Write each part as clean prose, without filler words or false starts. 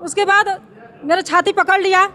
उसके बाद मेरा छाती पकड़ लिया,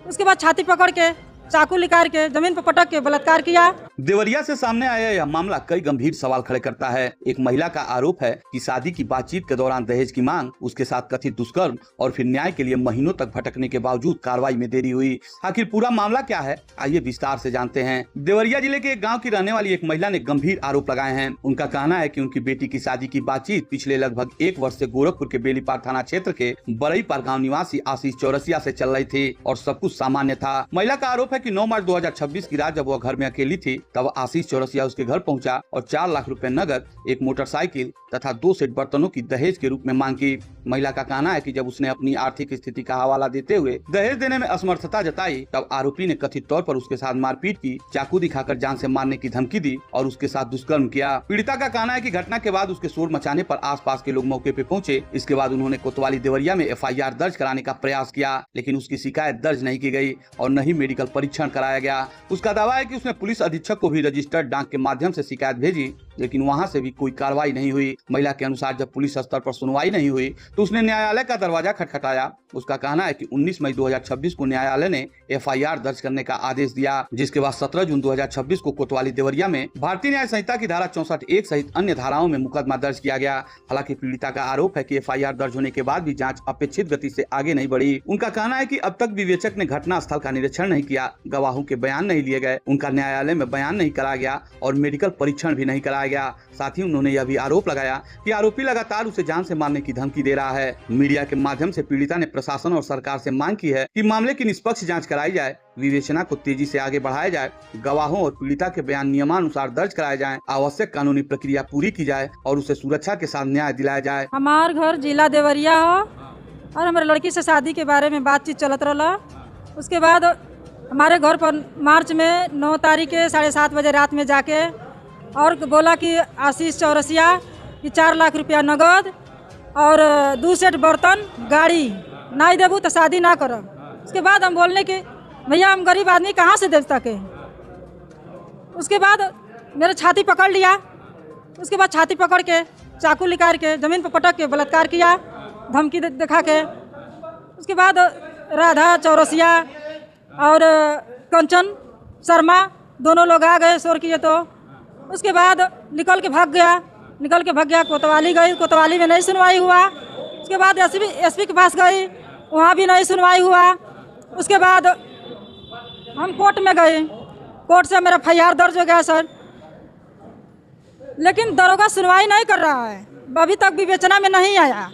उसके बाद छाती पकड़ के चाकू निकाल के जमीन पर पटक के बलात्कार किया। देवरिया से सामने आया यह मामला कई गंभीर सवाल खड़े करता है। एक महिला का आरोप है कि शादी की बातचीत के दौरान दहेज की मांग, उसके साथ कथित दुष्कर्म और फिर न्याय के लिए महीनों तक भटकने के बावजूद कार्रवाई में देरी हुई। आखिर पूरा मामला क्या है, आइए विस्तार से जानते हैं। देवरिया जिले के एक गाँव की रहने वाली एक महिला ने गंभीर आरोप लगाए हैं। उनका कहना है कि उनकी बेटी की शादी की बातचीत पिछले लगभग 1 वर्ष से गोरखपुर के बेलीपार थाना क्षेत्र के बरईपार गाँव निवासी आशीष चौरसिया से चल रही थी और सब कुछ सामान्य था। महिला का आरोप है कि 9 मार्च 2026 की रात जब वह घर में अकेली थी तब आशीष चौरसिया उसके घर पहुंचा और 4 लाख रुपए नगद, एक मोटरसाइकिल तथा 2 सेट बर्तनों की दहेज के रूप में मांग की। महिला का कहना है कि जब उसने अपनी आर्थिक स्थिति का हवाला देते हुए दहेज देने में असमर्थता जताई तब आरोपी ने कथित तौर पर उसके साथ मारपीट की, चाकू दिखाकर जान से मारने की धमकी दी और उसके साथ दुष्कर्म किया। पीड़िता का कहना है कि घटना के बाद उसके शोर मचाने पर आसपास के लोग मौके पे पहुंचे। इसके बाद उन्होंने कोतवाली देवरिया में FIR दर्ज कराने का प्रयास किया, लेकिन उसकी शिकायत दर्ज नहीं की गई और न ही मेडिकल परीक्षण कराया गया। उसका दावा है कि उसने पुलिस अधीक्षक को भी रजिस्टर्ड डाक के माध्यम से शिकायत भेजी, लेकिन वहां से भी कोई कार्रवाई नहीं हुई। महिला के अनुसार जब पुलिस स्तर पर सुनवाई नहीं हुई तो उसने न्यायालय का दरवाजा खटखटाया। उसका कहना है कि 19 मई 2026 को न्यायालय ने FIR दर्ज करने का आदेश दिया, जिसके बाद 17 जून 2026 को कोतवाली देवरिया में भारतीय न्याय संहिता की धारा 64(1) सहित अन्य धाराओं में मुकदमा दर्ज किया गया। हालांकि पीड़िता का आरोप है कि FIR दर्ज होने के बाद भी जांच अपेक्षित गति से आगे नहीं बढ़ी। उनका कहना है कि अब तक विवेचक ने घटना स्थल का निरीक्षण नहीं किया, गवाहों के बयान नहीं लिए गए, उनका न्यायालय में बयान नहीं कराया गया और मेडिकल परीक्षण भी नहीं कराया गया। साथ ही उन्होंने यह भी आरोप लगाया कि आरोपी लगातार उसे जान से मारने की धमकी दे रहा है। मीडिया के माध्यम से पीड़िता ने प्रशासन और सरकार से मांग की है कि मामले की निष्पक्ष जांच कराई जाए, विवेचना को तेजी से आगे बढ़ाया जाए, गवाहों और पीड़िता के बयान नियमानुसार दर्ज कराए जाएं, आवश्यक कानूनी प्रक्रिया पूरी की जाए और उसे सुरक्षा के साथ न्याय दिलाया जाए। हमार घर जिला देवरिया हो और हमारे लड़की से शादी के बारे में बातचीत चलत रहा। उसके बाद हमारे घर पर मार्च में 9 तारीख के 7:30 बजे रात में जाके और बोला कि आशीष चौरसिया कि 4 लाख रुपया नगद और 2 सेट बर्तन, गाड़ी नहीं देबू तो शादी ना करब। उसके बाद हम बोलने कि भैया हम गरीब आदमी कहाँ से दे सके। उसके बाद मेरा छाती पकड़ लिया, उसके बाद छाती पकड़ के चाकू निकाल के जमीन पर पटक के बलात्कार किया, धमकी दिखा के। उसके बाद राधा चौरसिया और कंचन शर्मा दोनों लोग आ गए, शोर किए तो उसके बाद निकल के भाग गया। कोतवाली गई, कोतवाली में नहीं सुनवाई हुआ। उसके बाद एसपी के पास गई, वहाँ भी नहीं सुनवाई हुआ। उसके बाद हम कोर्ट में गए, कोर्ट से मेरा FIR दर्ज हो गया सर, लेकिन दरोगा सुनवाई नहीं कर रहा है। अभी तक विवेचना में नहीं आया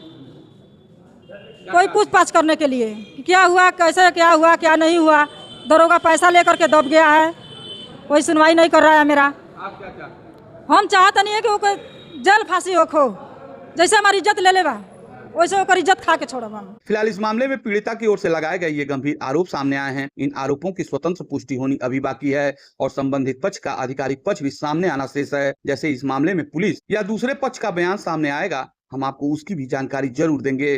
कोई पूछताछ करने के लिए कि क्या हुआ, कैसे क्या हुआ, क्या नहीं हुआ। दरोगा पैसा लेकर के दब गया है, कोई सुनवाई नहीं कर रहा है मेरा। हम चाहते नहीं है कि वो कोई जेल फांसी हो, जैसे हमारी इज्जत ले लेगा वैसे वो इज्जत खा के छोड़ब हम। फिलहाल इस मामले में पीड़िता की ओर से लगाए गए ये गंभीर आरोप सामने आए हैं। इन आरोपों की स्वतंत्र पुष्टि होनी अभी बाकी है और संबंधित पक्ष का आधिकारिक पक्ष भी सामने आना शेष है। जैसे इस मामले में पुलिस या दूसरे पक्ष का बयान सामने आएगा, हम आपको उसकी भी जानकारी जरूर देंगे।